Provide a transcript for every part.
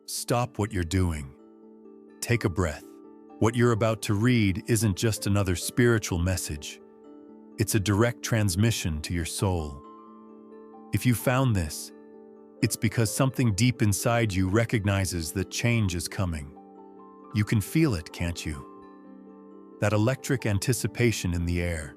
Stop what you're doing. Take a breath. What you're about to read isn't just another spiritual message. It's a direct transmission to your soul. If you found this, it's because something deep inside you recognizes that change is coming. You can feel it, can't you? That electric anticipation in the air,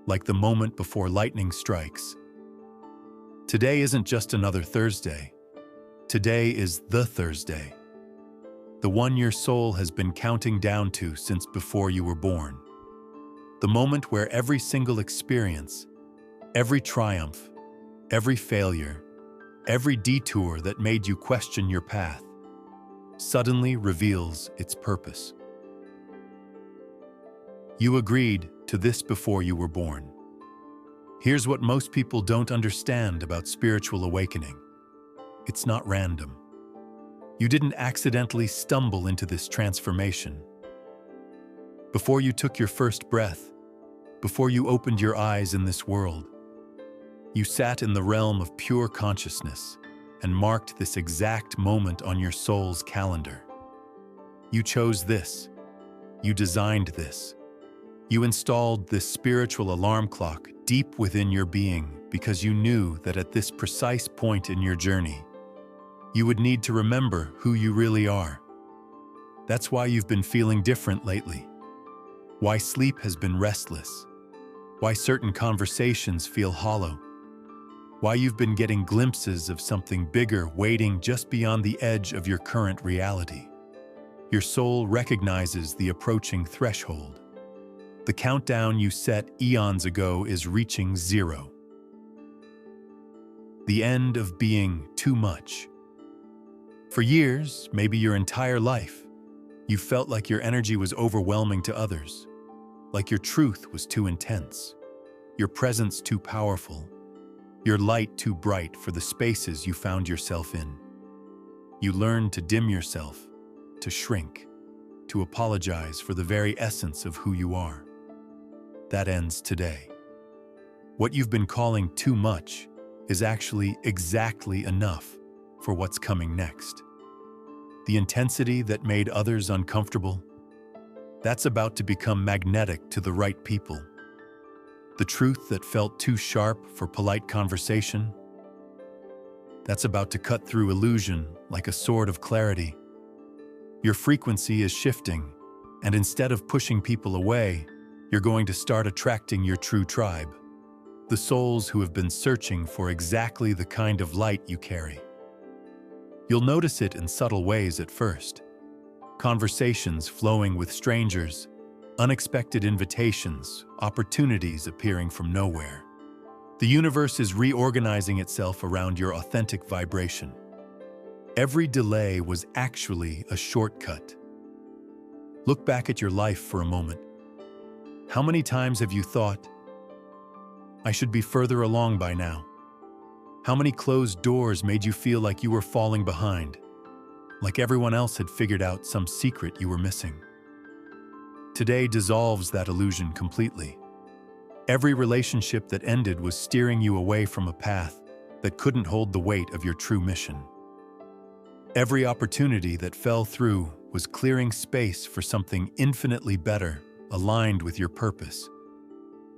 like the moment before lightning strikes. Today isn't just another Thursday. Today is the Thursday. The one your soul has been counting down to since before you were born. The moment where every single experience, every triumph, every failure, every detour that made you question your path, suddenly reveals its purpose. You agreed to this before you were born. Here's what most people don't understand about spiritual awakening. It's not random. You didn't accidentally stumble into this transformation. Before you took your first breath, before you opened your eyes in this world, you sat in the realm of pure consciousness and marked this exact moment on your soul's calendar. You chose this. You designed this. You installed this spiritual alarm clock deep within your being because you knew that at this precise point in your journey, you would need to remember who you really are. That's why you've been feeling different lately. Why sleep has been restless. Why certain conversations feel hollow. Why you've been getting glimpses of something bigger waiting just beyond the edge of your current reality. Your soul recognizes the approaching threshold. The countdown you set eons ago is reaching zero. The end of being too much. For years, maybe your entire life, you felt like your energy was overwhelming to others, like your truth was too intense, your presence too powerful, your light too bright for the spaces you found yourself in. You learned to dim yourself, to shrink, to apologize for the very essence of who you are. That ends today. What you've been calling too much is actually exactly enough for what's coming next. The intensity that made others uncomfortable, that's about to become magnetic to the right people. The truth that felt too sharp for polite conversation, that's about to cut through illusion like a sword of clarity. Your frequency is shifting, and instead of pushing people away, you're going to start attracting your true tribe, the souls who have been searching for exactly the kind of light you carry. You'll notice it in subtle ways at first. Conversations flowing with strangers, unexpected invitations, opportunities appearing from nowhere. The universe is reorganizing itself around your authentic vibration. Every delay was actually a shortcut. Look back at your life for a moment. How many times have you thought, I should be further along by now? How many closed doors made you feel like you were falling behind, like everyone else had figured out some secret you were missing? Today dissolves that illusion completely. Every relationship that ended was steering you away from a path that couldn't hold the weight of your true mission. Every opportunity that fell through was clearing space for something infinitely better, aligned with your purpose.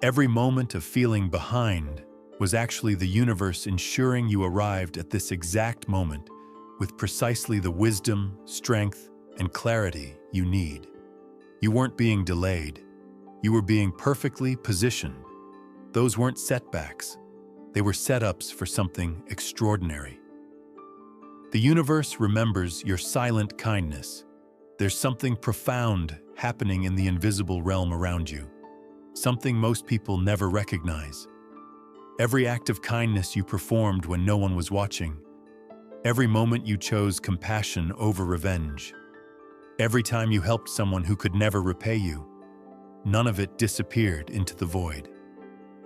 Every moment of feeling behind was actually the universe ensuring you arrived at this exact moment with precisely the wisdom, strength, and clarity you need. You weren't being delayed. You were being perfectly positioned. Those weren't setbacks. They were setups for something extraordinary. The universe remembers your silent kindness. There's something profound happening in the invisible realm around you, something most people never recognize. Every act of kindness you performed when no one was watching, every moment you chose compassion over revenge, every time you helped someone who could never repay you, none of it disappeared into the void.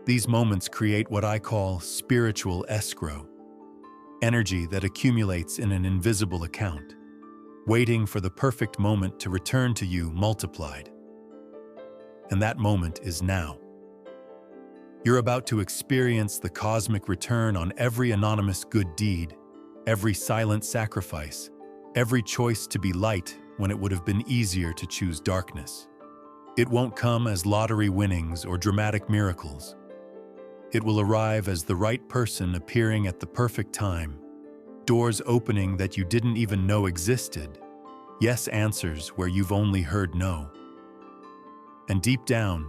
These moments create what I call spiritual escrow, energy that accumulates in an invisible account, waiting for the perfect moment to return to you multiplied. And that moment is now. You're about to experience the cosmic return on every anonymous good deed, every silent sacrifice, every choice to be light when it would have been easier to choose darkness. It won't come as lottery winnings or dramatic miracles. It will arrive as the right person appearing at the perfect time, doors opening that you didn't even know existed, yes answers where you've only heard no. And deep down,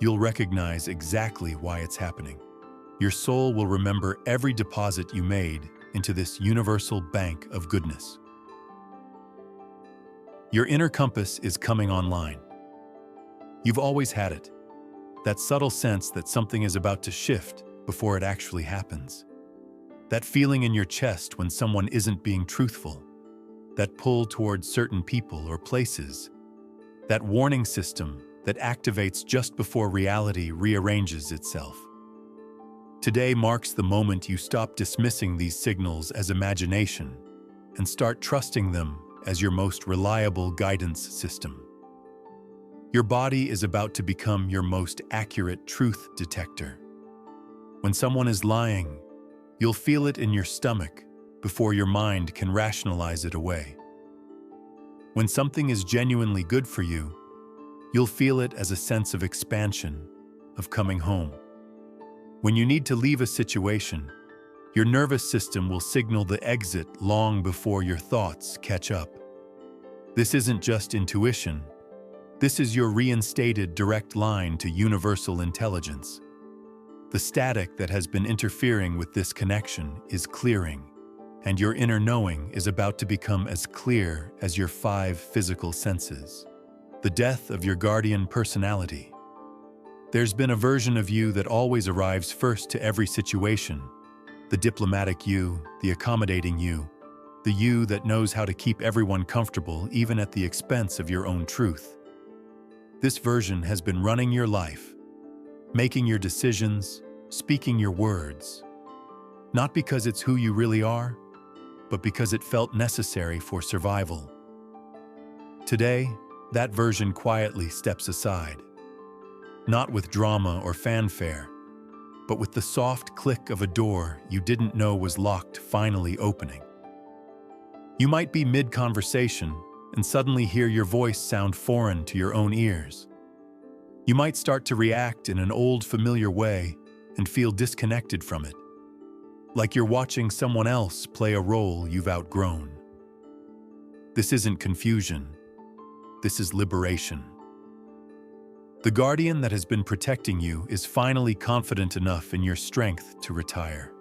you'll recognize exactly why it's happening. Your soul will remember every deposit you made into this universal bank of goodness. Your inner compass is coming online. You've always had it, that subtle sense that something is about to shift before it actually happens. That feeling in your chest when someone isn't being truthful, that pull towards certain people or places, that warning system that activates just before reality rearranges itself. Today marks the moment you stop dismissing these signals as imagination and start trusting them as your most reliable guidance system. Your body is about to become your most accurate truth detector. When someone is lying, you'll feel it in your stomach before your mind can rationalize it away. When something is genuinely good for you, you'll feel it as a sense of expansion, of coming home. When you need to leave a situation, your nervous system will signal the exit long before your thoughts catch up. This isn't just intuition. This is your reinstated direct line to universal intelligence. The static that has been interfering with this connection is clearing, and your inner knowing is about to become as clear as your 5 physical senses. The death of your guardian personality. There's been a version of you that always arrives first to every situation. The diplomatic you, the accommodating you, the you that knows how to keep everyone comfortable even at the expense of your own truth. This version has been running your life, making your decisions, speaking your words, not because it's who you really are, but because it felt necessary for survival. Today, that version quietly steps aside, not with drama or fanfare, but with the soft click of a door you didn't know was locked finally opening. You might be mid-conversation and suddenly hear your voice sound foreign to your own ears. You might start to react in an old familiar way and feel disconnected from it, like you're watching someone else play a role you've outgrown. This isn't confusion. This is liberation. The guardian that has been protecting you is finally confident enough in your strength to retire.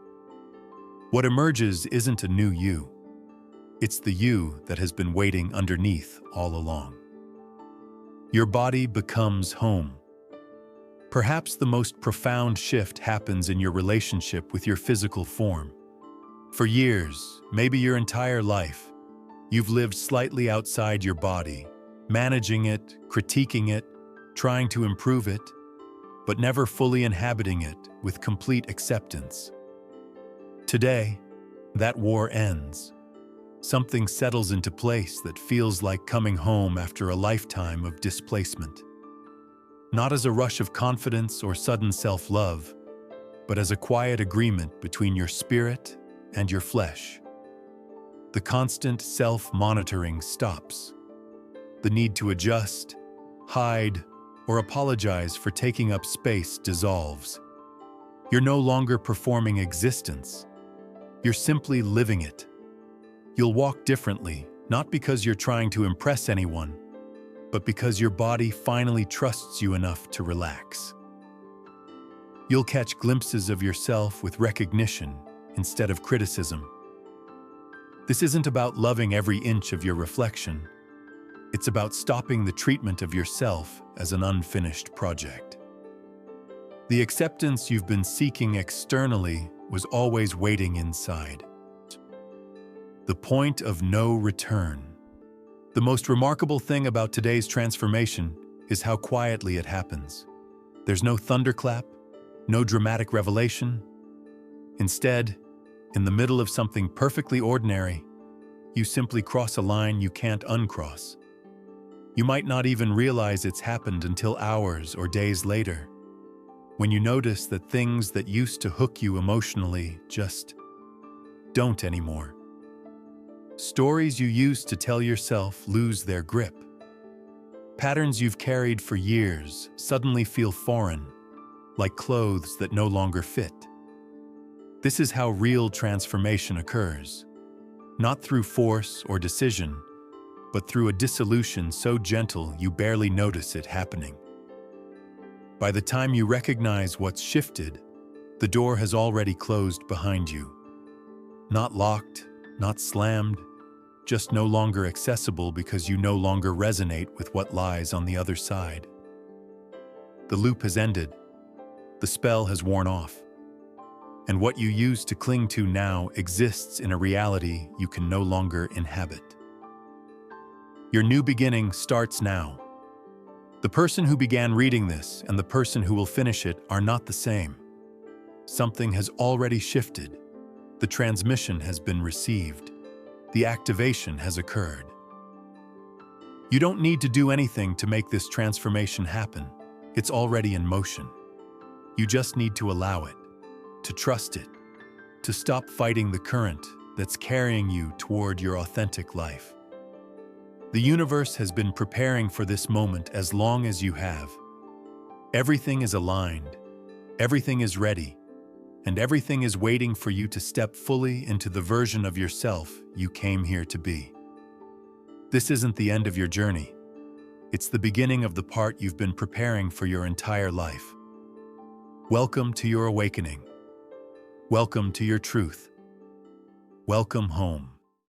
What emerges isn't a new you. It's the you that has been waiting underneath all along. Your body becomes home. Perhaps the most profound shift happens in your relationship with your physical form. For years, maybe your entire life, you've lived slightly outside your body, managing it, critiquing it, trying to improve it, but never fully inhabiting it with complete acceptance. Today, that war ends. Something settles into place that feels like coming home after a lifetime of displacement. Not as a rush of confidence or sudden self-love, but as a quiet agreement between your spirit and your flesh. The constant self-monitoring stops. The need to adjust, hide, or apologize for taking up space dissolves. You're no longer performing existence. You're simply living it. You'll walk differently, not because you're trying to impress anyone, but because your body finally trusts you enough to relax. You'll catch glimpses of yourself with recognition instead of criticism. This isn't about loving every inch of your reflection. It's about stopping the treatment of yourself as an unfinished project. The acceptance you've been seeking externally was always waiting inside. The point of no return. The most remarkable thing about today's transformation is how quietly it happens. There's no thunderclap, no dramatic revelation. Instead, in the middle of something perfectly ordinary, you simply cross a line you can't uncross. You might not even realize it's happened until hours or days later, when you notice that things that used to hook you emotionally just don't anymore. Stories you used to tell yourself lose their grip. Patterns you've carried for years suddenly feel foreign, like clothes that no longer fit. This is how real transformation occurs, not through force or decision, but through a dissolution so gentle you barely notice it happening. By the time you recognize what's shifted, the door has already closed behind you. Not locked, not slammed, just no longer accessible because you no longer resonate with what lies on the other side. The loop has ended. The spell has worn off. And what you used to cling to now exists in a reality you can no longer inhabit. Your new beginning starts now. The person who began reading this and the person who will finish it are not the same. Something has already shifted. The transmission has been received. The activation has occurred. You don't need to do anything to make this transformation happen. It's already in motion. You just need to allow it, to trust it, to stop fighting the current that's carrying you toward your authentic life. The universe has been preparing for this moment as long as you have. Everything is aligned, everything is ready, and everything is waiting for you to step fully into the version of yourself you came here to be. This isn't the end of your journey. It's the beginning of the part you've been preparing for your entire life. Welcome to your awakening. Welcome to your truth. Welcome home.